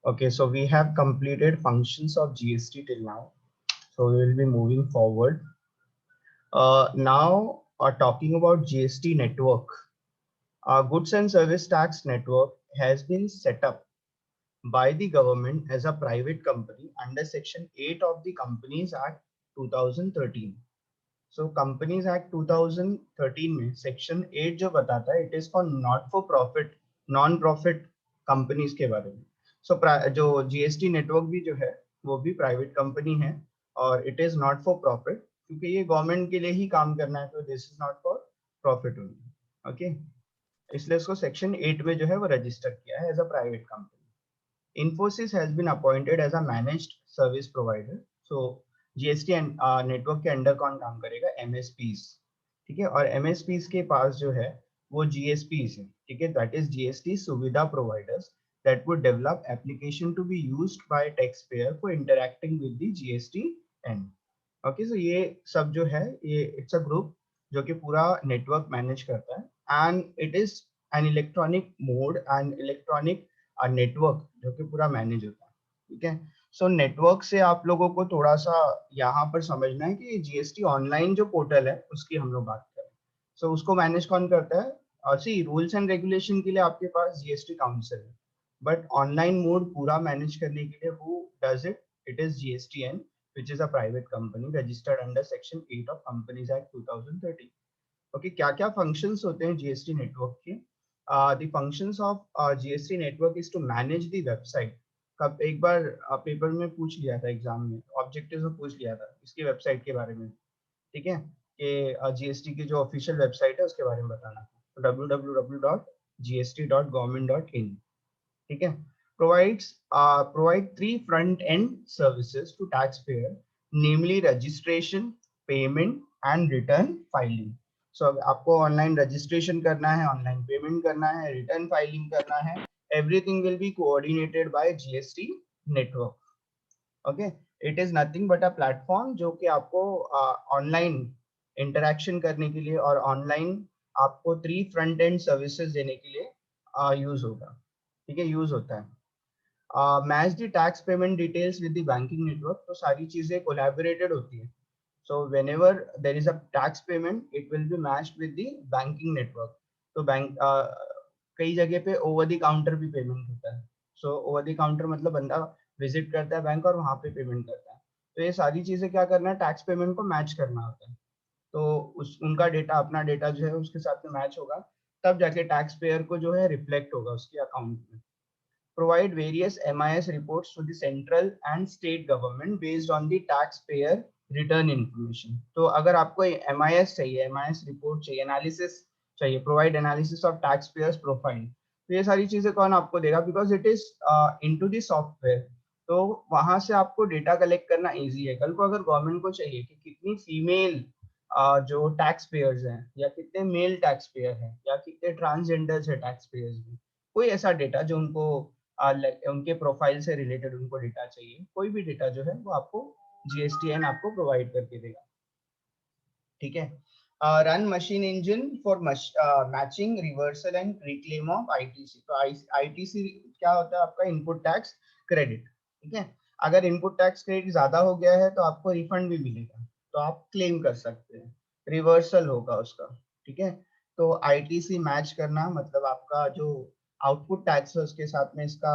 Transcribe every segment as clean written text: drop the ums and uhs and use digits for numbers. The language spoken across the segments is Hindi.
Okay, so we have completed functions of GST till now. So we will be moving forward. Now, talking about GST network. Goods and Service Tax Network has been set up by the government as a private company under Section 8 of the Companies Act 2013. So Companies Act 2013 में Section 8 जो बताता है, it is for not for profit, non-profit companies के बारे में. So जो GST network भी जो है, वो भी private company है और it is not for profit क्योंकि ये government के लिए ही काम करना है, तो this is not for profit only. Okay. इसलिए इसको सेक्शन 8 में जो है वो रजिस्टर किया है as a private company. Infosys has been appointed as a managed service provider. So GST network के अंडर कौन काम करेगा? एमएसपीज. ठीक है, और एमएसपीज के पास जो है वो जीएसपीज है. ठीक है, दैट इज जीएसटी सुविधा providers that would develop application to be used by taxpayer for interacting with the GST end. Okay, so ये सब जो है ये इट्स अ ग्रुप जो कि पूरा नेटवर्क मैनेज करता है and it is an electronic mode and electronic network जो कि पूरा मैनेज होता है. ठीक है, सो नेटवर्क से आप लोगों को थोड़ा सा यहाँ पर समझना है कि जीएसटी ऑनलाइन जो पोर्टल है उसकी हम लोग बात करें. सो उसको मैनेज कौन करता है? सी रूल्स एंड रेगुलेशन के लिए आपके पास जीएसटी काउंसिल है, बट ऑनलाइन मोड पूरा मैनेज करने के लिए who does it? It is GSTN, which is a private company registered under section 8 of companies act 2013. Okay, क्या क्या functions होते हैं जीएसटी नेटवर्क के? The functions of GST network is to manage the website. कब एक बार पेपर में पूछ लिया था, एग्जाम में ऑब्जेक्टिव में पूछ लिया था इसकी वेबसाइट के बारे में. ठीक है, कि जीएसटी की जो ऑफिशियल वेबसाइट है उसके बारे में बताना था. www.gst.government.in. ठीक है, provide three front end services to taxpayer, namely registration, payment and return filing. So आपको ऑनलाइन रजिस्ट्रेशन करना है, ऑनलाइन पेमेंट करना है, रिटर्न फाइलिंग करना है, everything will be coordinated by GST network. Okay, it is nothing but a platform जो कि आपको ऑनलाइन इंटरेक्शन करने के लिए और ऑनलाइन आपको 3 फ्रंट एंड सर्विसेज देने के लिए यूज होगा. ठीक है, यूज होता है. Match the tax payment details with the banking network. तो सारी चीजें कोलैबोरेटेड होती है. So whenever there is a tax payment it will be matched with the banking network. तो बैंक कई जगह पे ओवर द काउंटर भी पेमेंट होता है. सो ओवर द काउंटर मतलब बंदा विजिट करता है बैंक और वहां पे पेमेंट करता है. तो ये सारी चीजें क्या करना है? टैक्स पेमेंट को मैच करना होता है. तो उस उनका डेटा, अपना डेटा जो है उसके साथ में मैच होगा, तब जाके टैक्स पेयर को जो है रिफ्लेक्ट होगा उसके अकाउंट में. Provide various MIS reports to the central and state government based on the taxpayer return information. तो अगर आपको MIS चाहिए, MIS report चाहिए, एनालिसिस चाहिए, provide analysis of taxpayers profile, तो ये सारी चीजें कौन आपको देगा? Because it is into the software. तो वहां से आपको डेटा कलेक्ट करना इजी है. कल को अगर गवर्नमेंट को चाहिए कि कितनी फीमेल जो टैक्स पेयर्स हैं या कितने मेल टैक्स पेयर हैं या कितने ट्रांसजेंडर्स है टैक्स पेयर्स में, कोई ऐसा डेटा जो उनको उनके प्रोफाइल से रिलेटेड उनको डेटा चाहिए, कोई भी डेटा जो है वो आपको जीएसटीएन आपको प्रोवाइड करके देगा. ठीक है, run machine engine for matching reversal and reclaim of ITC. तो आईटीसी क्या होता है? आपका इनपुट टैक्स क्रेडिट. ठीक है, अगर इनपुट टैक्स क्रेडिट ज्यादा हो गया है तो आपको रिफंड भी मिलेगा, तो आप क्लेम कर सकते हैं, रिवर्सल होगा उसका. ठीक है, तो आईटीसी मैच करना मतलब आपका जो आउटपुट टैक्स है उसके साथ में इसका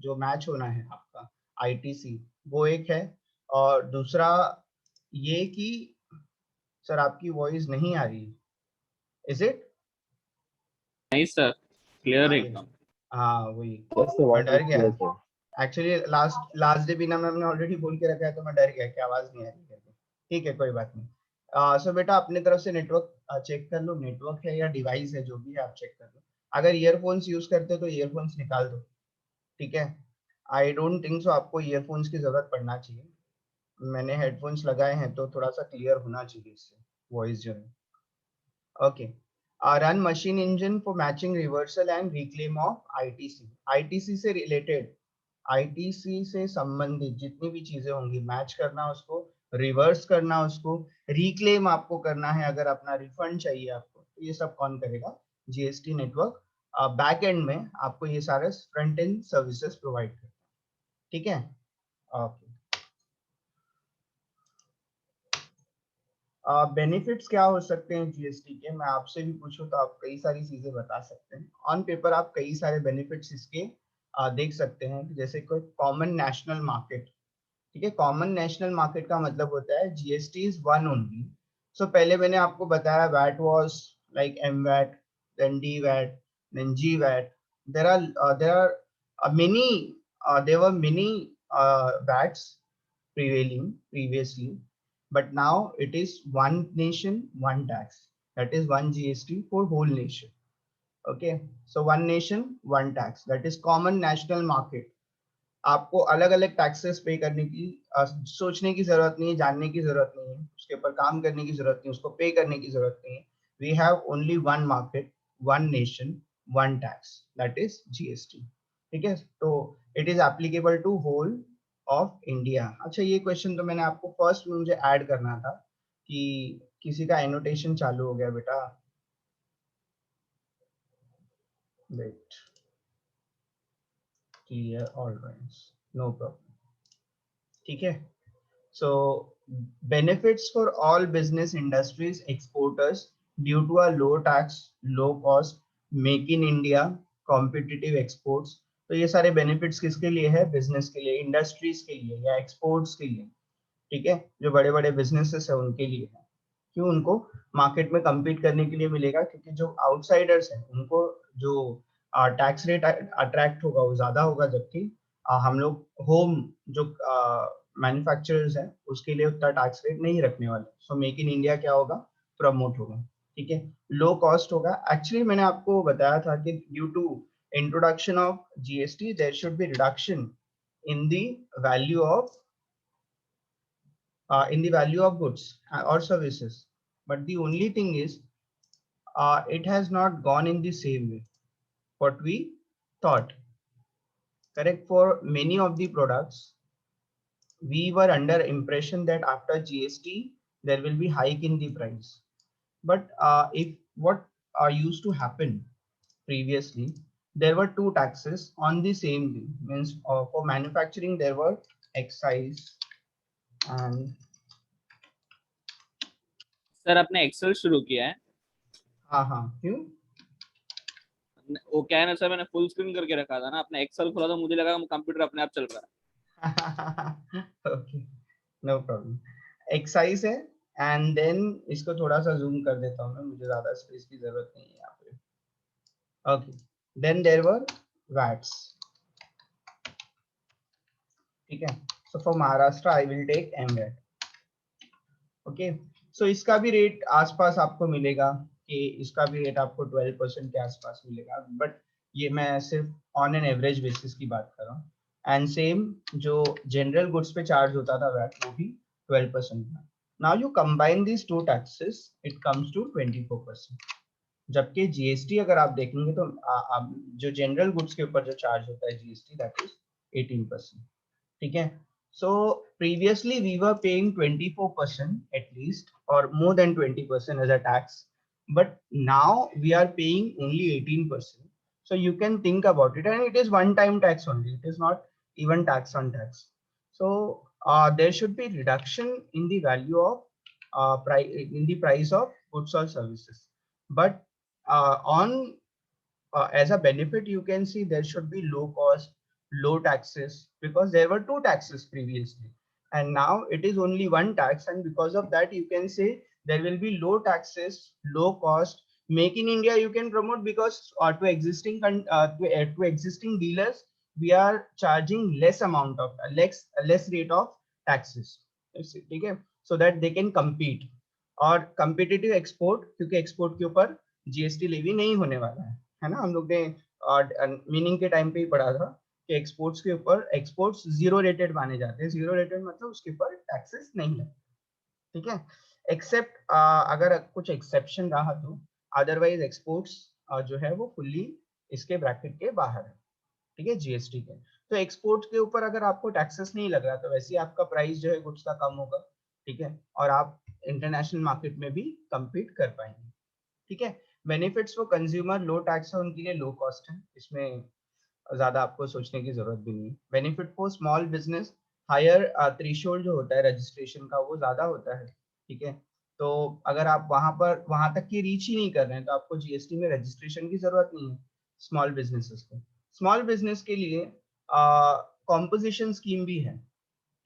जो मैच होना है आपका आईटीसी, वो एक है. और दूसरा ये कि सर आपकी वॉइस नहीं आ रही है. Is it? नहीं सर, क्लियर हाँ एकदम. हाँ वही, Yes, sir, मैं voice डर is गया. clear, sir. Actually last last day भी ना मैंने ऑलरेडी बोल के रखा है, तो मैं डर गया कि आवाज नहीं आ रही करके. ठीक है, कोई बात नहीं. सो बेटा अपने तरफ से नेटवर्क चेक कर लो, नेटवर्क है या डिवाइस है जो भी है आप चेक कर लो. अगर ईयरफोन्स यूज करते हो तो ईयरफोन्स निकाल दो. ठीक है, आई डोंट थिंक सो आपको ईयरफोन्स की जरूरत पड़ना चाहिए. मैंने हेडफोन्स लगाए हैं तो थोड़ा सा क्लियर होना चाहिए इससे वॉइस जो है. Okay. Run machine engine for matching reversal and reclaim of ITC. ITC से related, ITC से संबंधित जितनी भी चीजें होंगी, मैच करना उसको, रिवर्स करना उसको, रिक्लेम आपको करना है अगर अपना रिफंड चाहिए आपको, तो ये सब कौन करेगा? जीएसटी नेटवर्क बैक एंड में आपको ये सारे फ्रंट एंड सर्विसेज प्रोवाइड करता है. ठीक है, ओके। बेनिफिट्स क्या हो सकते हैं जीएसटी के, मैं आपसे भी पूछूं तो आप कई सारी चीजें बता सकते हैं। ऑन पेपर आप कई सारे बेनिफिट्स इसके देख सकते हैं, जैसे कोई कॉमन नेशनल मार्केट। ठीक है, कॉमन नेशनल मार्केट का मतलब होता है GST is one only. So पहले मैंने आपको बताया VAT was like M VAT, then D VAT, then G VAT. There are many, there were many VATs prevailing previously, but now it is one nation one tax, that is one GST for whole nation. Okay, so one nation one tax, that is common national market. आपको अलग अलग टैक्सेस पे करने की सोचने की जरूरत नहीं है, जानने की जरूरत नहीं है, उसके ऊपर काम करने की जरूरत नहीं है, उसको पे करने की जरूरत नहीं है। We have only one market, one nation, one tax, that is GST. ठीक है, तो it is applicable to whole of India. अच्छा, ये क्वेश्चन तो मैंने आपको फर्स्ट में मुझे ऐड करना था कि किसी का एनोटेशन चालू हो गया बेटा, wait, clear all rights, no problem. ठीक है, so benefits for all business industries exporters due to a low tax, low cost, make in India, competitive exports। तो ये सारे बेनिफिट्स किसके लिए है, बिजनेस के लिए, इंडस्ट्रीज के लिए या एक्सपोर्ट्स के लिए। ठीक है, जो बड़े बड़े बिजनेसेस है उनके लिए है। क्यों, उनको मार्केट में compete करने के लिए मिलेगा, क्योंकि जो आउटसाइडर्स हैं उनको जो टैक्स रेट अट्रैक्ट होगा वो ज्यादा होगा, जबकि हम लोग होम जो मैन्युफैक्चरर्स हैं उसके लिए उतना टैक्स रेट नहीं रखने वाले। सो मेक इन इंडिया क्या होगा, प्रमोट होगा। ठीक है, लो कॉस्ट होगा। एक्चुअली मैंने आपको बताया था कि due to introduction of GST there should be reduction in the value of in the value of goods or services, but the only thing is it has not gone in the same way what we thought. Correct, for many of the products we were under impression that after GST there will be hike in the price, but if what used to happen previously, there were two taxes on the same thing, means for manufacturing there were excise and sir आपने एक्सेल शुरू किया है? हाँ हाँ, क्यों? वो क्या है ना सर, मैंने फुल स्क्रीन करके रखा था ना, अपने एक्सेल खोला तो मुझे लगा कंप्यूटर अपने आप चल रहा है। Okay, no problem. एक्साइज है, एंड देन इसको थोड़ा सा जूम कर देता हूँ मैं, मुझे ज्यादा स्पेस की जरूरत नहीं है यहाँ पे। Okay, then there were VATs. ठीक है, so for Maharashtra I will take MVAT. Okay, so इसका भी रेट आसपास आपको मिलेगा, कि इसका भी रेट आपको 12% के आसपास मिलेगा, बट ये मैं सिर्फ ऑन एन एवरेज बेसिस की बात कर रहा हूँ। एंड सेम जो जनरल गुड्स पे चार्ज होता था वैट, वो भी 12% था। Now you combine these two taxes, it comes to 24%। जबकि जीएसटी अगर आप देखेंगे तो जो जनरल गुड्स के ऊपर जो चार्ज होता है जीएसटी, दैट इज 18%। ठीक है, so previously we were paying 24% at least or more than 20% as a tax, but now we are paying only 18%. So you can think about it, and it is one time tax only, it is not even tax on tax. So there should be reduction in the value of in the price of goods or services, but on as a benefit you can see there should be low cost, low taxes, because there were two taxes previously and now it is only one tax, and because of that you can say there will be low taxes, low cost. Make in India you can promote, because to existing dealers we are charging less amount of less rate of taxes, ठीक है, so that they can compete। और competitive export, क्योंकि export के ऊपर जीएसटी लेवी नहीं होने वाला है ना। हम लोग ने मीनिंग के टाइम पे ही पढ़ा था कि एक्सपोर्ट्स के ऊपर एक्सपोर्ट्स जीरो रेटेड माने जाते हैं। जीरो रेटेड मतलब उसके ऊपर टैक्सेस नहीं है। ठीक है, एक्सेप्ट अगर कुछ एक्सेप्शन रहा तो, अदरवाइज एक्सपोर्ट्स जो है वो फुल्ली इसके ब्रैकेट के बाहर है। ठीक है, जीएसटी के। तो एक्सपोर्ट के ऊपर अगर आपको टैक्सेस नहीं लग रहा तो वैसे ही आपका प्राइस जो है गुड्स का कम होगा। ठीक है, और आप इंटरनेशनल मार्केट में भी कम्पीट कर पाएंगे। ठीक है, benefits for consumer, low tax है उनके लिए, लो कॉस्ट है, इसमें ज्यादा आपको सोचने की जरूरत भी नहीं है। Benefit for small business, higher threshold जो होता है रजिस्ट्रेशन का वो ज्यादा होता है, ठीक है। तो अगर आप वहां तक की रीच ही नहीं कर रहे हैं तो आपको जीएसटी में रजिस्ट्रेशन की जरूरत नहीं है स्मॉल बिजनेसेस को। स्मॉल बिजनेस के लिए कॉम्पोजिशन स्कीम भी है,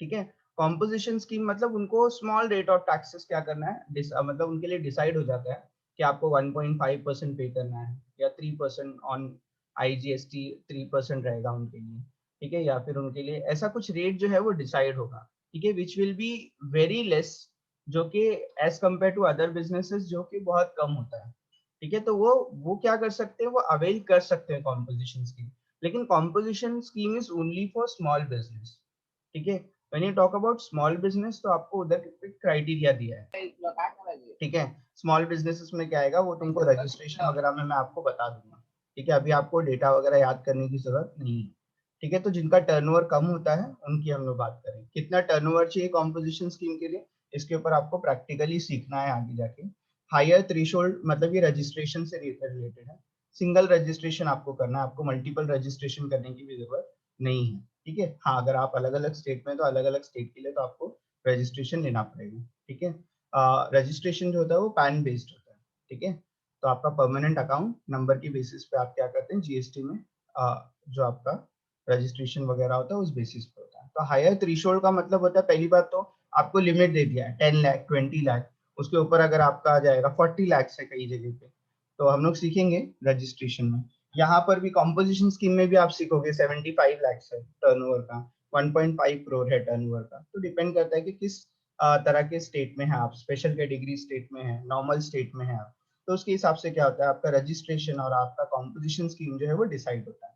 ठीक है। कॉम्पोजिशन स्कीम मतलब उनको स्मॉल रेट ऑफ टैक्सेस क्या करना है, मतलब उनके लिए डिसाइड हो जाता है कि आपको 1.5% पे करना है या 3% ऑन आईजीएसटी 3% रहेगा उनके लिए, ठीक है। या फिर उनके लिए ऐसा कुछ रेट जो है वो डिसाइड होगा, ठीक है, which will be very less, जो कि as compare to other businesses जो कि बहुत कम होता है, ठीक है। तो वो क्या कर सकते हैं, वो अवेल कर सकते हैं कॉम्पोजिशन स्कीम। लेकिन composition scheme is only for small business, ठीक है। When you talk about small business तो आपको उधर क्राइटेरिया दिया है, ठीक है। स्मॉल बिजनेसेस में क्या आएगा वो तुमको रजिस्ट्रेशन वगैरह में मैं आपको बता दूंगा, ठीक है। अभी आपको डेटा वगैरह याद करने की जरूरत नहीं है, ठीक है। तो जिनका टर्नओवर कम होता है उनकी हम लोग बात करें, कितना टर्नओवर चाहिए कॉम्पोजिशन स्कीम के लिए, इसके ऊपर आपको प्रैक्टिकली सीखना है आगे जाके। हायर थ्रेशोल्ड मतलब ये रजिस्ट्रेशन से रिलेटेड है, सिंगल रजिस्ट्रेशन आपको करना है, आपको मल्टीपल रजिस्ट्रेशन करने की भी जरूरत नहीं है, ठीक है। हाँ, अगर आप अलग अलग स्टेट में तो अलग अलग स्टेट के लिए तो आपको रजिस्ट्रेशन लेना पड़ेगा, ठीक है। रजिस्ट्रेशन जो होता है वो पैन बेस्ड होता है, ठीक है। तो आपका परमानेंट अकाउंट नंबर की बेसिस पे आप क्या करते हैं जीएसटी में, जो आपका रजिस्ट्रेशन वगैरह होता है उस बेसिस पे होता है। तो हायर थ्रेशोल्ड का मतलब होता है, पहली बात तो आपको लिमिट दे दिया है 10 लाख 20 लाख, उसके ऊपर अगर आपका आ जाएगा 40 लाख है कई जगह पे, तो हम लोग सीखेंगे रजिस्ट्रेशन में। यहाँ पर भी कॉम्पोजिशन स्कीम में भी आप सीखोगे 75 लाख है टर्नओवर का, 1.5 करोड़ है टर्नओवर का। तो डिपेंड करता है कि किस तरह के स्टेट में है आप, स्पेशल कैटेगरी स्टेट में है, नॉर्मल स्टेट में है आप, तो उसके हिसाब से क्या होता है आपका रजिस्ट्रेशन और आपका कॉम्पोजिशन स्कीम जो है वो डिसाइड होता है,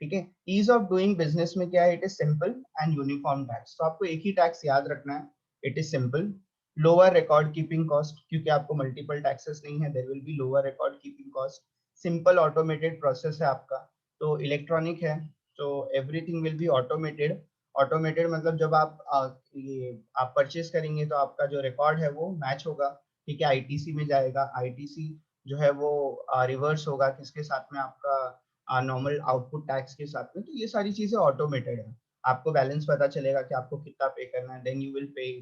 ठीक है। ईज ऑफ डूइंग बिजनेस में क्या है, it is simple and uniform tax. तो आपको एक ही टैक्स याद रखना है, it is simple. Lower record keeping cost, क्योंकि आपको मल्टीपल टैक्सेस नहीं है, there will be lower record keeping cost. Simple automated process है आपका, तो इलेक्ट्रॉनिक है, तो everything will be automated. Automated मतलब जब आप परचेस करेंगे तो आपका जो रिकॉर्ड है वो मैच होगा, ठीक है, आईटीसी में जाएगा। आईटीसी जो है वो रिवर्स होगा किसके साथ में, आपका नॉर्मल आउटपुट टैक्स के साथ में। तो ये सारी चीजें ऑटोमेटेड है, आपको बैलेंस पता चलेगा कि आपको कितना पे करना है, देन यू विल पे,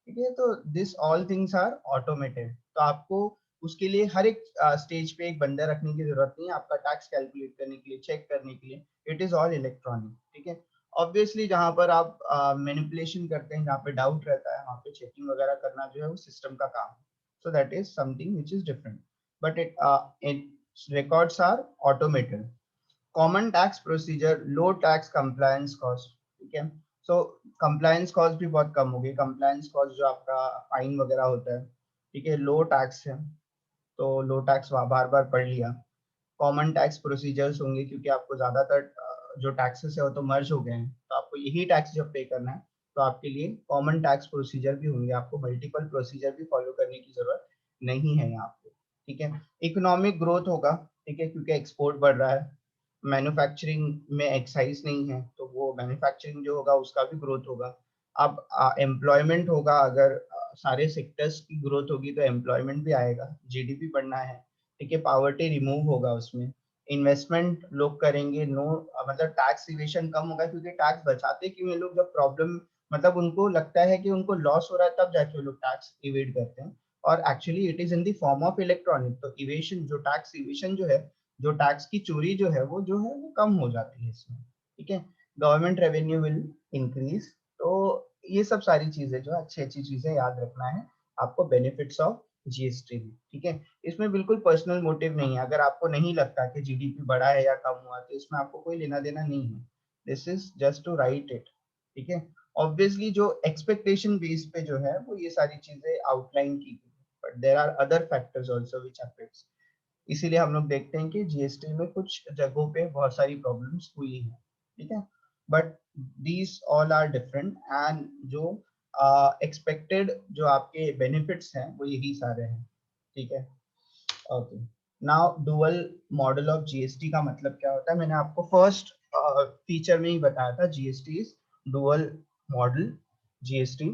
ठीक है। तो this all things are automated. तो आपको उसके लिए हर एक स्टेज पे एक बंदा रखने की जरूरत नहीं है, आपका टैक्स कैलकुलेट करने के लिए, चेक करने के लिए, इट इज ऑल इलेक्ट्रॉनिक, ठीक है। ऑब्वियसली जहां पर आप मैनिपुलेशन करते हैं, जहाँ पे डाउट रहता है, वहाँ पे चेकिंग वगैरह करना जो है वो सिस्टम का काम है। So that is something which is different, but it records are automated. Common tax procedure, low tax compliance cost, ठीक है। सो कंप्लायंस कॉस्ट भी बहुत कम होगी, कंप्लायंस कॉस्ट जो आपका फाइन वगैरह होता है, ठीक है, लो टैक्स है, तो लो टैक्स बार बार पढ़ लिया। कॉमन टैक्स प्रोसीजर्स होंगे क्योंकि आपको ज्यादातर जो टैक्सेस है वो तो मर्ज हो गए हैं, तो आपको यही टैक्स जब पे करना है तो आपके लिए कॉमन टैक्स प्रोसीजर भी होंगे, आपको मल्टीपल प्रोसीजर भी फॉलो करने की जरूरत नहीं है यहाँ पे, ठीक है। इकोनॉमिक ग्रोथ होगा, ठीक है, क्योंकि एक्सपोर्ट बढ़ रहा है। मैन्युफैक्चरिंग में एक्साइज नहीं है तो वो मैन्युफैक्चरिंग जो होगा उसका भी ग्रोथ होगा। अब एम्प्लॉयमेंट होगा, अगर सारे सेक्टर्स की ग्रोथ होगी तो एम्प्लॉयमेंट भी आएगा, जीडीपी बढ़ना है, ठीक है, पावर्टी रिमूव होगा उसमें। इन्वेस्टमेंट लोग करेंगे, नो मतलब टैक्स इवेशन कम होगा, क्योंकि टैक्स बचाते क्यों हैं लोग, जब प्रॉब्लम मतलब उनको लगता है कि उनको लॉस हो रहा है तब जाके वो लोग टैक्स इवेड करते हैं, और actually it is in the form of electronic. तो इवेशन जो टैक्स इवेशन जो है, जो टैक्स की चोरी जो है वो कम हो जाती है इसमें, ठीक है। Government revenue will increase. तो ये सब सारी चीजें जो अच्छी अच्छी चीजें याद रखना है आपको, बेनिफिट्स ऑफ जीएसटी, ठीक है। इसमें बिल्कुल पर्सनल मोटिव नहीं है, अगर आपको नहीं लगता कि जीडीपी बढ़ा है या कम हुआ तो इसमें आपको कोई लेना देना नहीं है, this is just to write it, ठीक है। ऑब्वियसली जो एक्सपेक्टेशन बेस पे जो है वो ये सारी चीजें आउटलाइन की गई, but there are other factors also which affects. इसीलिए हम लोग देखते हैं कि जीएसटी में कुछ जगहों पे बहुत सारी प्रॉब्लम्स हुई हैं, ठीक है, but these all are different, and जो एक्सपेक्टेड जो आपके बेनिफिट्स हैं वो यही सारे हैं, ठीक है। Okay, now dual model of GST का मतलब क्या होता है, मैंने आपको फर्स्ट फीचर में ही बताया था, GST is dual model. GST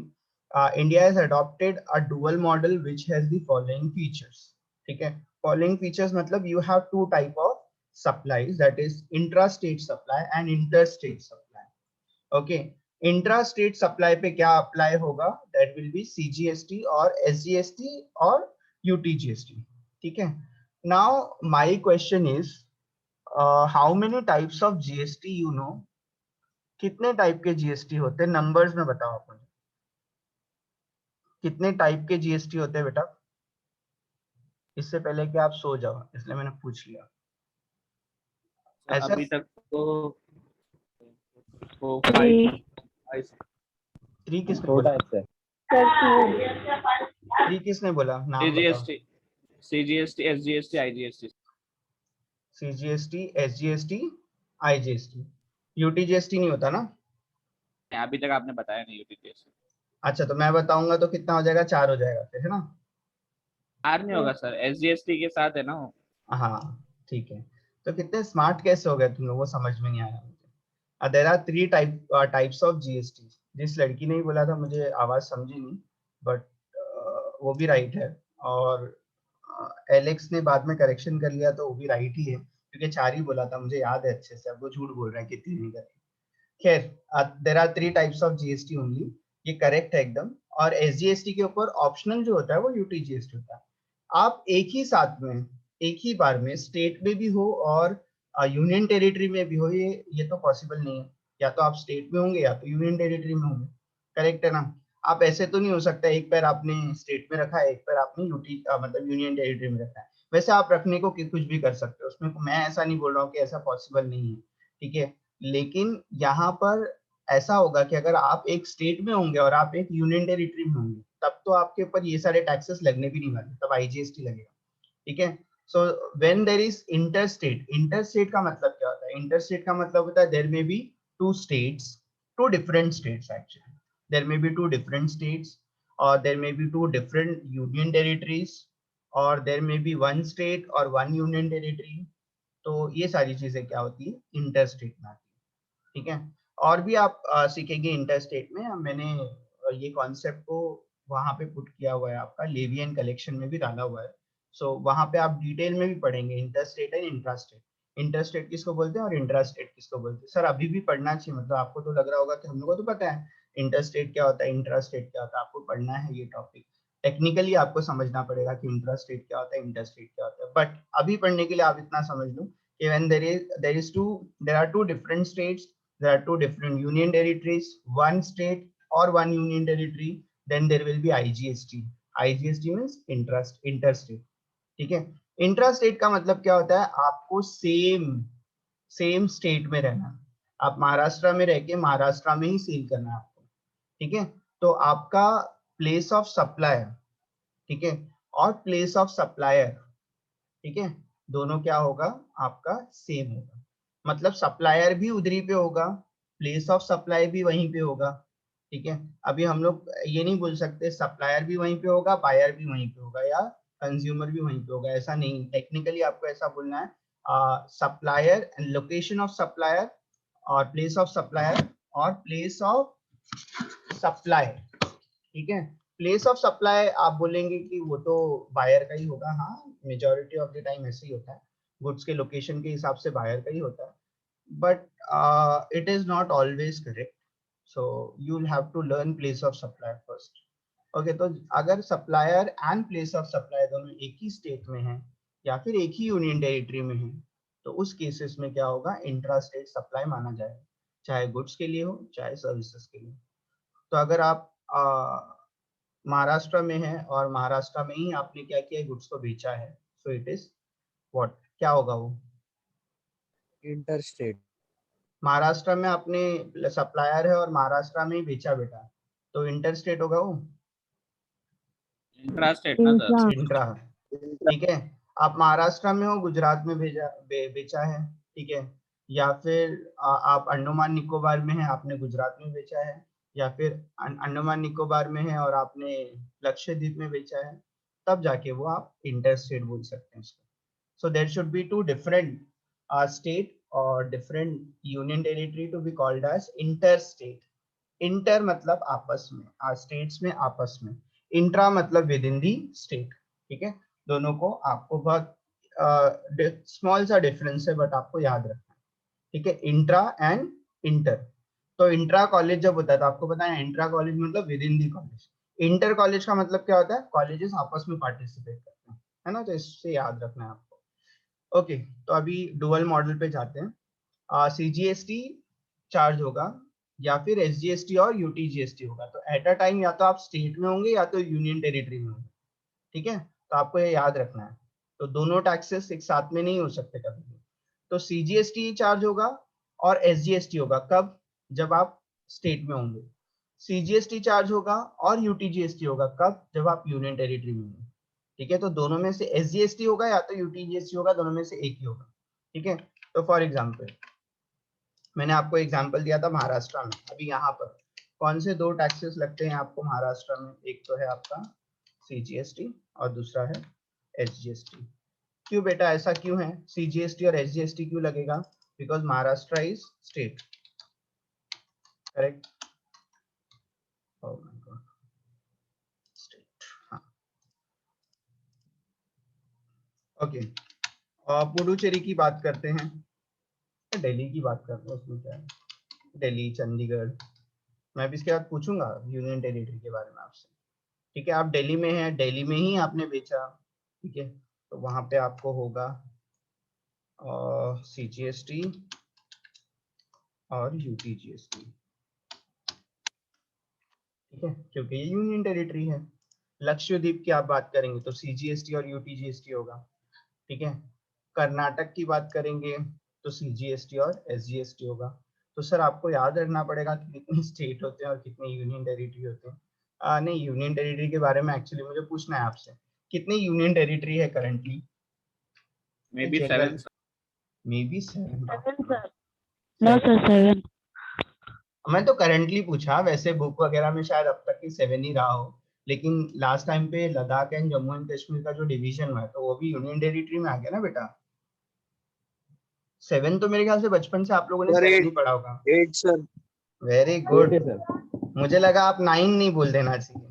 India has adopted a dual model which has the following features, ठीक है। फॉलोइंग फीचर्स मतलब you have two type of supplies, that is intra-state supply and interstate supply. Okay, intra-state supply पे क्या apply होगा? That will be CGST और SGST और UTGST. ठीक है. Now my question is, how many types of GST you know? कितने टाइप के जीएसटी होते हैं? नंबर्स में बताओ आप मुझे. कितने टाइप के जीएसटी होते हैं बेटा? इससे पहले कि आप सो जाओ, इसलिए मैंने पूछ लिया. ऐसा अभी तक तो Three. 3 किसने बोला? Sir, 3 किसने बोला? नाम बताओ. CGST, SGST, IGST. CGST, SGST, IGST. UTGST नहीं होता ना? अभी तक आपने बताया नहीं UTGST. अच्छा, तो मैं बताऊंगा तो कितना हो जाएगा? 4 हो जाएगा फिर, है ना? 4 नहीं होगा सर, SGST के साथ है ना वो. हाँ ठीक है. तो कितने स्मार्ट कैसे हो गए तुम लोग, वो समझ में नहीं आया मुझे. There are 3 types of GST. जिस लड़की ने ही बोला था, मुझे आवाज समझी नहीं, बट वो भी राइट है. और एलेक्स ने बाद में करेक्शन कर लिया, तो वो भी राइट ही है, क्योंकि 4 ही बोला था, मुझे याद है अच्छे से. अब वो झूठ बोल रहे हैं कि 3 नहीं करे. खैर, there are 3 types of GST only. ये करेक्ट है एकदम. और एसजीएसटी के ऊपर ऑप्शनल जो होता है वो यूटीजीएसटी होता है. आप एक ही साथ में, एक ही बार में स्टेट में भी हो और यूनियन टेरिटरी में भी हो, ये तो पॉसिबल नहीं है. या तो आप स्टेट में होंगे या तो यूनियन टेरिटरी में होंगे. करेक्ट है ना? आप ऐसे तो नहीं हो सकता एक पैर आपने स्टेट में रखा है, एक पैर आपने मतलब यूनियन टेरिटरी में रखा है. वैसे आप रखने को कुछ भी कर सकते हो उसमें, मैं ऐसा नहीं बोल रहा हूँ कि ऐसा पॉसिबल नहीं है. ठीक है. लेकिन यहाँ पर ऐसा होगा कि अगर आप एक स्टेट में होंगे और आप एक यूनियन टेरिटरी में होंगे, तब तो आपके ऊपर ये सारे टैक्सेस लगने भी नहीं वाले, तब आईजीएसटी लगेगा. ठीक है. So when there is interstate, interstate का मतलब क्या होता है? इंटरस्टेट का मतलब होता है there may be two states, two different states actually. There may be two different states, और there may be two different union territories, और there may be one state और वन यूनियन टेरिटरी. तो ये सारी चीजें क्या होती है? इंटरस्टेट में आती है. ठीक है. और भी आप सीखेंगे इंटरस्टेट में. मैंने ये कॉन्सेप्ट को वहां पे पुट किया हुआ है, आपका लेवी एंड कलेक्शन में भी डाला हुआ है. सो वहां पे आप डिटेल में भी पढ़ेंगे इंटरस्टेट एंड इंट्रास्टेट. इंटरस्टेट किसको बोलते हैं और इंट्रास्टेट किसको बोलते हैं. सर अभी भी पढ़ना चाहिए, मतलब आपको तो लग रहा होगा कि हम लोगों को तो पता है इंटरस्टेट क्या होता है, इंट्रास्टेट क्या होता है. आपको पढ़ना है ये टॉपिक. टेक्निकली आपको समझना पड़ेगा कि इंट्रास्टेट क्या होता है, इंटरस्टेट क्या होता है. बट अभी पढ़ने के लिए आप इतना समझ लो कि when there are two different states, there are two different union territories, one state or one union territory, then there will be IGST. IGST means interstate. ठीक है. इंट्रास्टेट का मतलब क्या होता है? आपको सेम स्टेट में रहना. आप महाराष्ट्र में रह के महाराष्ट्र में ही सेल करना है आपको. ठीक है. तो आपका प्लेस ऑफ सप्लाई, ठीक है, और प्लेस ऑफ सप्लायर, ठीक है, दोनों क्या होगा? आपका सेम होगा. मतलब सप्लायर भी उधरी पे होगा, प्लेस ऑफ सप्लाई भी वहीं पे होगा. ठीक है. अभी हम लोग ये नहीं बोल सकते सप्लायर भी वहीं पे होगा, बायर भी वहीं पे होगा, या कंज्यूमर भी वहीं पे होगा. ऐसा नहीं. टेक्निकली आपको ऐसा बोलना है, सप्लायर, लोकेशन ऑफ सप्लायर, और प्लेस ऑफ सप्लायर, और प्लेस ऑफ सप्लाई. ठीक है. प्लेस ऑफ सप्लाई आप बोलेंगे कि वो तो बायर का ही होगा. हाँ, मेजॉरिटी ऑफ द टाइम ऐसे ही होता है, गुड्स के लोकेशन के हिसाब से बायर का ही होता है. But it is not always correct. So you will have to learn place of supply first. Okay. तो अगर supplier and place of supply दोनों एक ही स्टेट में है या फिर एक ही यूनियन टेरिटरी में है, तो उस केसेस में क्या होगा? इंट्रा स्टेट सप्लाई माना जाएगा, चाहे गुड्स के लिए हो चाहे सर्विसेज के लिए. तो अगर आप महाराष्ट्र में है और महाराष्ट्र में ही आपने क्या किया? गुड्स को बेचा है, सो इट इज व्हाट? क्या होगा वो? interstate. महाराष्ट्र में आपने सप्लायर है और महाराष्ट्र में ही बेचा बेटा, तो इंटरस्टेट होगा वो. इंट्रास्टेट ना सर. इंट्रा. ठीक है. आप महाराष्ट्र में हो, गुजरात में बेचा है, ठीक है, या फिर आप अंडमान निकोबार में है, आपने गुजरात में बेचा है, या फिर अंडमान निकोबार में है और आपने लक्षद्वीप में बेचा है, तब जाके वो आप इंटरस्टेट बोल सकते हैं उसको. So there should be two different state और different union territory to be called as interstate. Inter मतलब आपस में, स्टेट्स में आपस में. इंट्रा मतलब विद इन दी स्टेट. ठीक है. दोनों को आपको बहुत स्मॉल सा डिफरेंस है बट आपको याद रखना है, ठीक है, इंट्रा एंड इंटर। तो इंट्रा कॉलेज जब होता है तो आपको पता है इंट्रा कॉलेज मतलब with in the college, inter college का मतलब क्या होता है, कॉलेजेस आपस में पार्टिसिपेट करते हैं, है ना, तो इससे याद रखना है आपको। ओके, तो अभी डुअल मॉडल पे जाते हैं। सीजीएसटी चार्ज होगा या फिर एसजीएसटी और यूटीजीएसटी होगा, तो एट अ टाइम या तो आप स्टेट में होंगे या तो यूनियन टेरिटरी में होंगे, ठीक है, तो आपको ये याद रखना है। तो दोनों टैक्सेस एक साथ में नहीं हो सकते कभी भी। तो सीजीएसटी चार्ज होगा और एसजीएसटी होगा कब, जब आप स्टेट में होंगे। सीजीएसटी चार्ज होगा और यूटीजीएसटी होगा कब, जब आप यूनियन टेरिटरी में होंगे, ठीक है। तो दोनों में से एसजीएसटी होगा या तो यूटीजीएसटी होगा, दोनों में से एक ही होगा, ठीक है। तो फॉर एग्जाम्पल मैंने आपको एग्जाम्पल दिया था महाराष्ट्र में, अभी यहाँ पर कौन से दो टैक्सेस लगते हैं आपको महाराष्ट्र में, एक तो है आपका सीजीएसटी और दूसरा है एसजीएसटी। क्यों बेटा ऐसा क्यों है, सीजीएसटी और एसजीएसटी क्यों लगेगा, because Maharashtra is state, correct. Oh my God, state, हाँ, ओके। और पुडुचेरी की बात करते हैं, दिल्ली की बात करते हैं, उसमें क्या है, दिल्ली, चंडीगढ़, मैं भी इसके बाद पूछूंगा यूनियन टेरिटरी के बारे में आपसे, ठीक है। आप दिल्ली में हैं, दिल्ली में ही आपने बेचा, ठीक है, तो वहां पे आपको होगा सीजीएसटी और यूटीजीएसटी, ठीक है, क्योंकि ये यूनियन टेरिटरी है। लक्षद्वीप की आप बात करेंगे तो सीजीएसटी और यूटीजीएसटी होगा, ठीक है। कर्नाटक की बात करेंगे तो सीजीएसटी और एसजीएसटी होगा। तो सर आपको याद रखना पड़ेगा कि कितने स्टेट होते हैं और कितने यूनियन टेरिटरी होते हैं। नहीं, यूनियन टेरिटरी के बारे में एक्चुअली मुझे पूछना है आपसे, कितने यूनियन टेरिटरी है currently, may be 7 sir. May be 7। 7 sir. No sir, 7. मैं तो करंटली पूछा, वैसे बुक वगैरह में शायद अब तक की 7 ही रहा हो, लेकिन लास्ट टाइम पे लद्दाख एंड जम्मू एंड कश्मीर का जो डिवीजन हुआ है तो वो भी यूनियन टेरिटरी में आ गया ना बेटा। 7 तो मेरे ख्याल से बचपन से आप लोगों ने सर 7 ही पढ़ा होगा। 8 सर। वेरी गुड, 8 है सर। मुझे लगा आप 9 नहीं बोल देना चाहिए।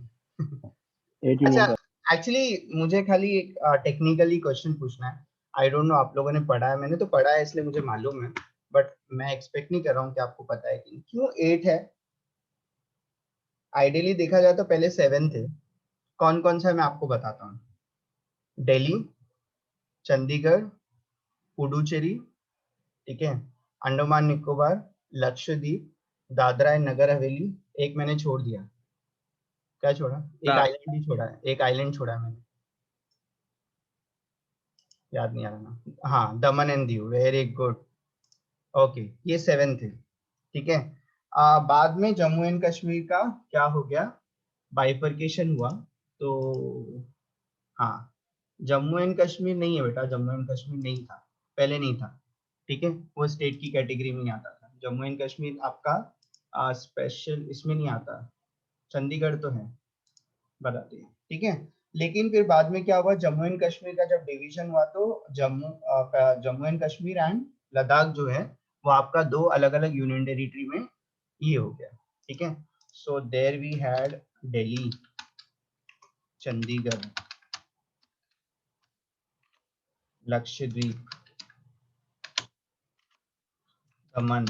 8 ही अच्छा, नहीं सर। एक्चुअली मुझे खाली एक टेक्निकली क्वेश्चन पूछना है, आई डोंट नो आप लोगों ने पढ़ा है, मैंने तो पढ़ा है इसलिए मुझे मालूम है, बट मैं एक्सपेक्ट नहीं कर रहा हूँ कि आपको पता है कि क्यों 8 है। आइडियली देखा जाए तो पहले 7 थे, कौन कौन सा मैं आपको बताता हूँ, दिल्ली, चंडीगढ़, पुडुचेरी, ठीक है, अंडमान निकोबार, लक्षद्वीप, दादरा एंड नगर हवेली, एक मैंने छोड़ दिया, क्या छोड़ा, एक दादरा। आइलैंड ही छोड़ा है, एक आइलैंड छोड़ा है मैंने, याद नहीं आ रहा ना, हाँ, दमन and Diu, very good, okay, ये 7 थे, ठीक है। बाद में जम्मू एंड कश्मीर का क्या हो गया, बाइफर्केशन हुआ, तो हाँ, जम्मू एंड कश्मीर नहीं है बेटा, जम्मू एंड कश्मीर नहीं था, पहले नहीं था, ठीक है, वो स्टेट की कैटेगरी में नहीं आता था। जम्मू एंड कश्मीर आपका स्पेशल इसमें नहीं आता, चंडीगढ़ तो है, बताते हैं, ठीक है। लेकिन फिर बाद में क्या हुआ, जम्मू एंड कश्मीर का जब डिवीजन हुआ तो जम्मू एंड कश्मीर एंड लद्दाख जो है वो आपका दो अलग अलग यूनियन टेरिटरी में ये हो गया, ठीक है। So there we had Delhi, Chandigarh, Lakshadweep, Daman,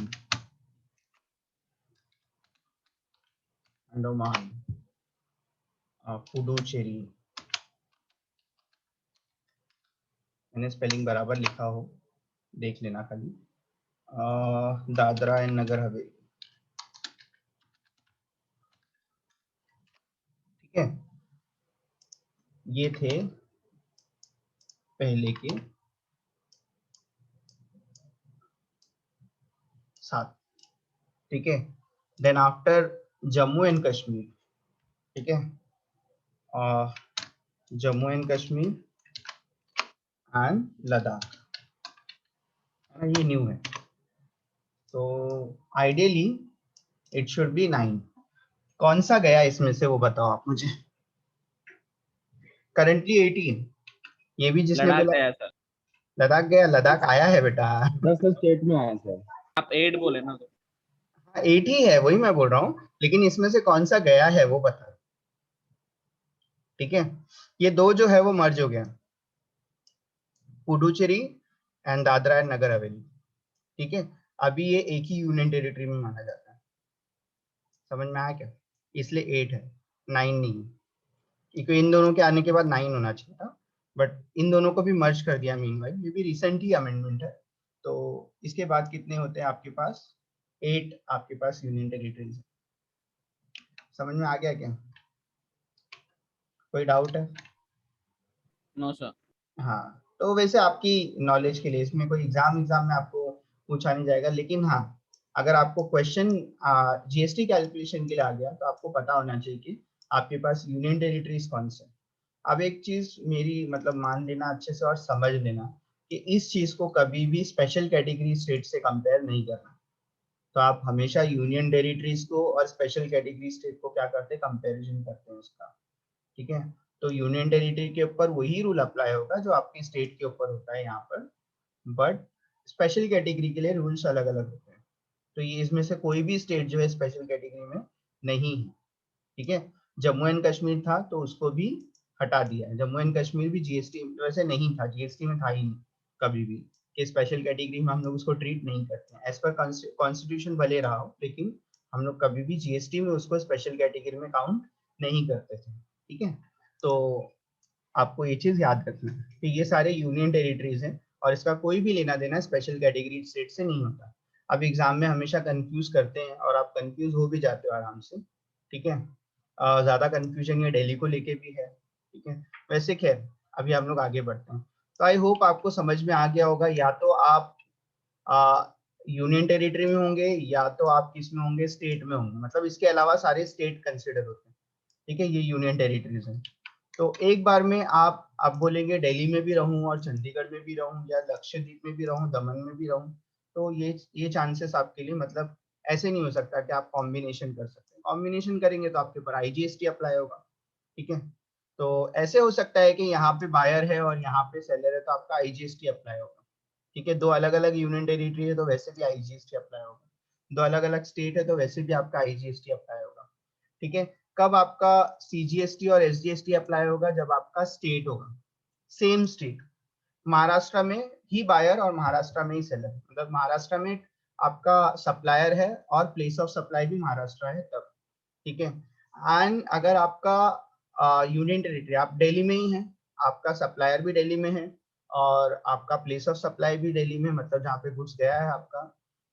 Andaman, Puducherry, मैंने स्पेलिंग बराबर लिखा हो देख लेना खाली, दादरा एंड नगर हवेली, ठीक है, ये थे पहले के 7, ठीक है। Then after Jammu and Kashmir, ठीक है, जम्मू एंड कश्मीर एंड लद्दाख, ये न्यू है, तो आइडियली इट शुड बी 9। कौन सा गया इसमें से वो बताओ आप मुझे, करंटली 18, ये भी जिसने लद्दाख बोला गया सर। लद्दाख गया, लद्दाख आया है बेटा, 10 स्टेट में आया सर। आप 8 बोले ना तो 8 ही है, वही मैं बोल रहा हूँ, लेकिन इसमें से कौन सा गया है वो बता, ठीक है। ये दो जो है वो मर्ज हो गया, पुडुचेरी एंड दादरा एंड नगर हवेली। ठीक है, अभी ये एक ही यूनियन टेरिटरी में माना जाता है। समझ में आया क्या? इसलिए 8 है, 9 नहीं, क्योंकि इन दोनों के आने के बाद 9 होना चाहिए था, बट इन दोनों को भी मर्ज कर दिया मीनवाइल, ये भी रिसेंट ही अमेंडमेंट है। तो इसके बाद कितने होते हैं आपके पास? 8 आपके पास यूनियन टेरिटरीज है। समझ में आ गया क्या? कोई डाउट है? No sir. हाँ, तो वैसे आपकी नॉलेज के लिए इसमें कोई एग्जाम में आपको पूछा नहीं जाएगा, लेकिन हाँ, अगर आपको क्वेश्चन जीएसटी कैलकुलेशन के लिए आ गया तो आपको पता होना चाहिए कि आपके पास यूनियन टेरिटरीज कौन से। अब एक चीज मेरी मतलब मान लेना अच्छे से और समझ लेना कि इस चीज को कभी भी स्पेशल कैटेगरी स्टेट से कंपेयर नहीं करना। तो आप हमेशा यूनियन टेरिटरीज को और स्पेशल कैटेगरी स्टेट को क्या करते हैं, कंपैरिजन करते हैं उसका। ठीक है, तो यूनियन टेरिटरी के ऊपर वही रूल अप्लाई होगा जो आपके स्टेट के ऊपर होता है यहाँ पर, बट स्पेशल कैटेगरी के लिए रूल्स अलग अलग होते हैं। तो ये इसमें से कोई भी स्टेट जो है स्पेशल कैटेगरी में नहीं है। ठीक है, जम्मू एंड कश्मीर था तो उसको भी हटा दिया है। जम्मू एंड कश्मीर भी जीएसटी वैसे नहीं था, जीएसटी में था ही नहीं कभी भी कि स्पेशल कैटेगरी में हम लोग उसको ट्रीट नहीं करते हैं। एज पर कॉन्स्टिट्यूशन भले रहा हो, लेकिन हम लोग कभी भी जीएसटी में उसको स्पेशल कैटेगरी में काउंट नहीं करते थे। ठीक है, तो आपको ये चीज याद रखना है कि ये सारे यूनियन टेरिटरीज हैं और इसका कोई भी लेना देना स्पेशल कैटेगरी स्टेट से नहीं होता। अब एग्जाम में हमेशा कंफ्यूज करते हैं और आप कंफ्यूज हो भी जाते हो आराम से। ठीक है, ज्यादा कंफ्यूजन ये दिल्ली को लेके भी है। ठीक है, वैसे खैर अभी हम लोग आगे बढ़ते हैं। तो आई होप आपको समझ में आ गया होगा, या तो आप यूनियन टेरिटरी में होंगे या तो आप किस में होंगे, स्टेट में होंगे। मतलब इसके अलावा सारे स्टेट कंसिडर होते हैं। ठीक है, ये यूनियन टेरिटरीज हैं। तो एक बार में आप बोलेंगे दिल्ली में भी रहूं और चंडीगढ़ में भी रहूं या लक्षद्वीप में भी रहूं, दमन में भी रहूं, तो ये चांसेस आपके लिए मतलब ऐसे नहीं हो सकता कि आप कॉम्बिनेशन कर सकते हैं। कॉम्बिनेशन करेंगे तो आपके ऊपर आईजीएसटी अप्लाई होगा। ठीक है, तो ऐसे हो सकता है कि यहाँ पे बायर है और यहाँ पे सेलर है तो आपका आईजीएसटी अप्लाई होगा। ठीक है, दो अलग अलग यूनियन टेरिटरी है तो वैसे भी आईजीएसटी अप्लाई होगा। दो अलग अलग स्टेट है तो वैसे भी आपका आईजीएसटी अप्लाई होगा। ठीक है, कब आपका सीजीएसटी और एसजीएसटी अप्लाई होगा? जब आपका स्टेट होगा सेम स्टेट। महाराष्ट्र में ही बायर और महाराष्ट्र में ही सेलर, मतलब महाराष्ट्र में आपका सप्लायर है और प्लेस ऑफ सप्लाई भी महाराष्ट्र है तब। ठीक है, एंड अगर आपका यूनियन टेरिटरी आप दिल्ली में ही है, आपका सप्लायर भी दिल्ली में है और आपका प्लेस ऑफ सप्लाई भी दिल्ली में, मतलब जहाँ पे गुड्स गया है आपका,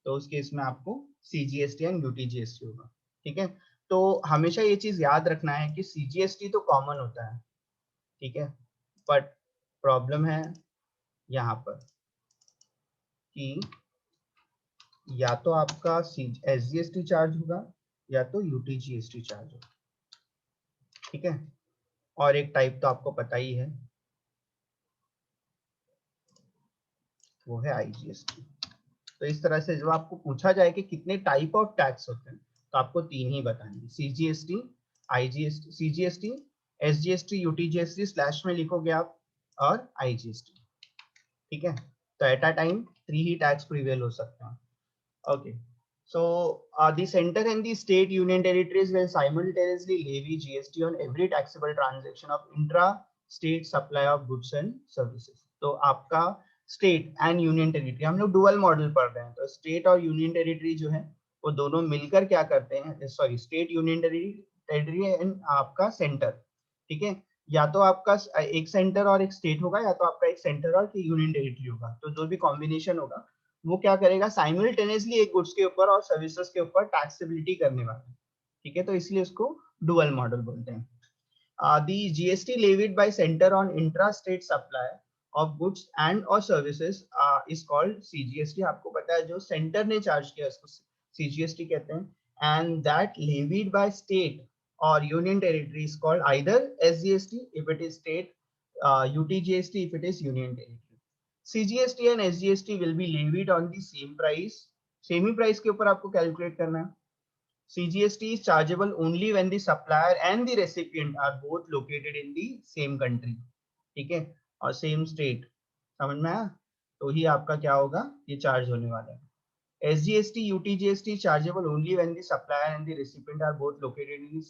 तो उस केस में आपको सीजीएसटी एंड यूटीजीएसटी होगा। ठीक है, तो हमेशा ये चीज याद रखना है कि सीजीएसटी तो कॉमन होता है। ठीक है, बट प्रॉब्लम है यहाँ पर कि या तो आपका एसजीएसटी चार्ज होगा या तो यूटीजीएसटी चार्ज होगा। ठीक है, और एक टाइप तो आपको पता ही है, वो है आईजीएसटी। तो इस तरह से जब आपको पूछा जाए कि कितने टाइप ऑफ टैक्स होते हैं तो आपको 3 ही बताएंगे, CGST, IGST, CGST, SGST, UTGST slash में लिखोगे आप, और आईजीएसटी। ठीक है, तो at a time 3 he tax prevail हो सकते हैं। Okay, so the center and the state union territories will simultaneously levy GST on every taxable transaction of intra-state supply of goods and services. तो आपका स्टेट एंड यूनियन टेरिटरी, हम लोग डुअल मॉडल पढ़ रहे हैं, तो स्टेट और यूनियन टेरिटरी जो है वो दोनों मिलकर क्या करते हैं, sorry state union territory and आपका सेंटर। ठीक है, या तो आपका एक सेंटर और एक स्टेट होगा या तो आपका एक सेंटर और यूनियन टेरिटरी होगा, तो जो भी कॉम्बिनेशन होगा वो क्या करेगा, साइमल्टेनियसली एक गुड्स के ऊपर और सर्विसेज के ऊपर टैक्सेबिलिटी करने वाला है। ठीक है, तो इसलिए उसको डुअल मॉडल बोलते हैं। The GST levied by center on intra-state supply of goods and or services is called CGST। आपको पता है जो सेंटर ने चार्ज किया उसको CGST कहते हैं, and that levied by state or union territory is called either SGST if it is state, UTGST if it is union territory। CGST and SGST will be levied on the same price, same he price के ऊपर आपको कैलकुलेट करना है। CGST is chargeable only when the supplier and the recipient are both located in the same country। ठीक है, और सेम स्टेट। समझ में आया? तो ही आपका क्या होगा, ये चार्ज होने वाला है। SGST, UTGST is chargeable only when the supplier and the recipient are both located in the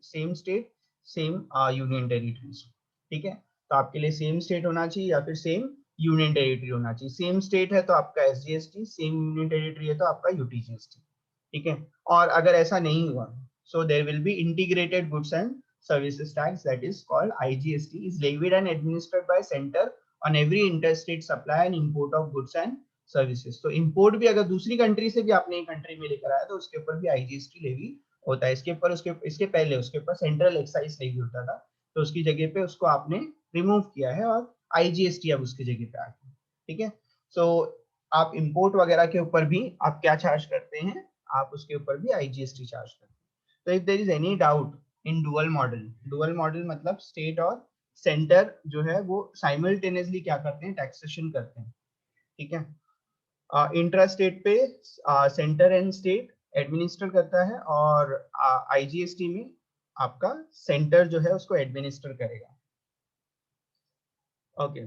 same state, same union territories। ठीक है, तो आपके लिए सेम स्टेट होना चाहिए या फिर सेम यूनियन टेरिटरी होना चाहिए। सेम स्टेट है तो आपका SGST, सेम यूनियन टेरिटरी है तो आपका UTGST, ठीक है। और अगर ऐसा नहीं हुआ, so there will be integrated goods and services tax, that is called IGST, is levied and administered by center on every interstate supply and import of goods and services. तो इंपोर्ट भी अगर दूसरी कंट्री से भी आपने एक कंट्री में लेकर आया तो उसके ऊपर भी IGST लेवी होता है। इसके ऊपर इसके पहले उसके ऊपर सेंट्रल एक्साइज लेवी होता था, तो उसकी जगह पे उसको आपने रिमूव किया है और IGST अब उसकी जगह पे आ गया, ठीक है। सो आप इंपोर्ट वगैरह के ऊपर भी आप क्या चार्ज करते हैं, आप उसके ऊपर भी IGST चार्ज करते हैं। तो if there is any doubt in dual model मतलब स्टेट और सेंटर जो है वो साइमल्टेनियसली क्या करते हैं, टैक्सेशन करते हैं, ठीक है। इंट्रा स्टेट पे सेंटर एंड स्टेट एडमिनिस्टर करता है और IGST में आपका सेंटर जो है उसको एडमिनिस्टर करेगा, ओके।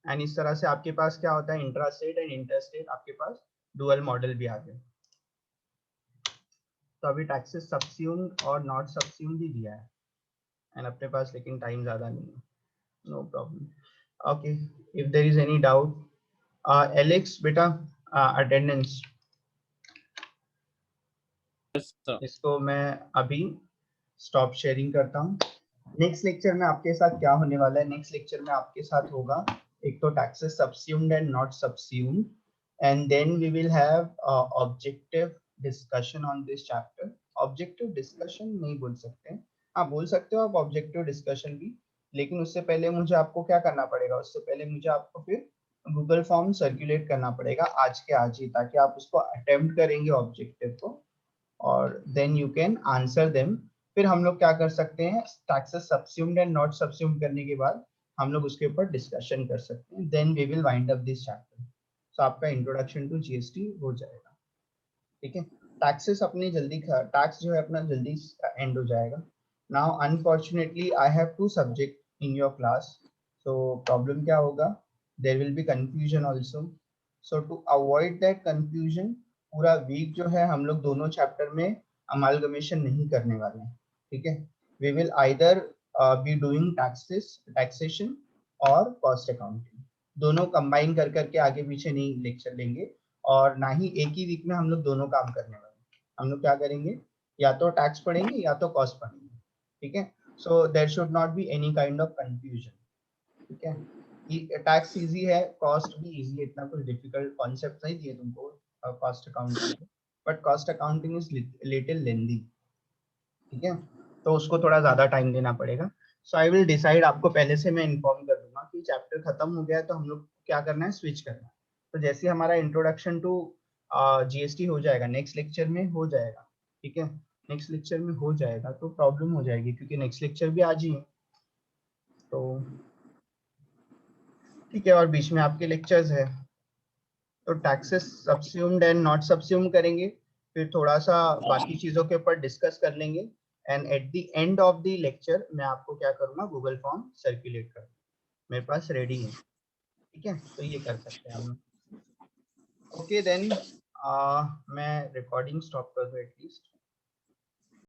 एंड इस तरह से आपके पास क्या होता है, intra state and inter state आपके पास डुअल मॉडल भी आ गया। तो अभी टैक्सेस सब्स्यूम्ड और नॉट सब्स्यूम्ड भी दिया है एंड अपने पास लेकिन टाइम ज्यादा नहीं है, no problem. Okay, if there is any doubt, Alex बेटा अटेंडेंस इसको मैं अभी स्टॉप शेयरिंग करता हूँ। नेक्स्ट लेक्चर में आपके साथ क्या होने वाला है, नेक्स्ट लेक्चर में आपके साथ होगा एक तो taxes subsumed and not subsumed, and then we will have objective discussion on this chapter. Objective discussion नहीं बोल सकते, हाँ बोल सकते हो आप ऑब्जेक्टिव डिस्कशन भी, लेकिन उससे पहले मुझे आपको क्या करना पड़ेगा, उससे पहले मुझे आपको फिर गूगल फॉर्म सर्कुलेट करना पड़ेगा आज के आज ही, ताकि आप उसको अटेम्प्ट करेंगे ऑब्जेक्टिव को और then you can answer them. फिर हम लोग क्या कर सकते हैं, taxes subsumed and not subsumed करने के बाद हम लोग उसके ऊपर डिस्कशन कर सकते हैं, then we will wind up this chapter. So आपका इंट्रोडक्शन टू GST हो जाएगा, ठीक है। टैक्सेस अपने जल्दी टैक्स जो है अपना जल्दी एंड हो जाएगा। Now unfortunately I have 2 subject in your class, so problem क्या होगा, there will be confusion also. So to avoid that confusion पूरा वीक जो है हम लोग दोनों चैप्टर में अमालगमेशन नहीं करने वाले हैं, ठीक है। We will either be doing taxation और कॉस्ट अकाउंटिंग, दोनों कंबाइन कर करके आगे पीछे नहीं लेक्चर लेंगे, और ना ही एक ही वीक में हम लोग दोनों काम करने वाले हैं। हम लोग क्या करेंगे, या तो टैक्स पढ़ेंगे या तो कॉस्ट पढ़ेंगे, ठीक है। So there should not be any kind of confusion, ठीक है। टैक्स इजी है, कॉस्ट भी इजी है, इतना कुछ डिफिकल्ट कॉन्सेप्ट नहीं दिए तुमको cost accounting, but cost accounting is little lengthy, ठीक है। तो उसको थोड़ा ज्यादा टाइम देना पड़ेगा। सो आई विल डिसाइड, आपको पहले से मैं इन्फॉर्म कर दूंगा कि चैप्टर खत्म हो गया है तो हम लोग क्या करना है, स्विच करना है। तो जैसे हमारा इंट्रोडक्शन टू GST हो जाएगा, नेक्स्ट लेक्चर में हो जाएगा, ठीक है, नेक्स्ट लेक्चर में हो जाएगा तो प्रॉब्लम हो जाएगी क्योंकि नेक्स्ट लेक्चर भी आज ही है, तो ठीक है। और बीच में आपके लेक्चर्स है, तो taxes subsumed and not subsumed करेंगे, फिर थोड़ा सा बाकी चीजों के ऊपर डिस्कस कर लेंगे, and at the end of the lecture मैं आपको क्या करूंगा, गूगल फॉर्म सर्कुलेट कर, मेरे पास रेडी है, ठीक है। तो ये कर सकते हैं हम। ओके देन मैं रिकॉर्डिंग स्टॉप कर दूं एटलीस्ट।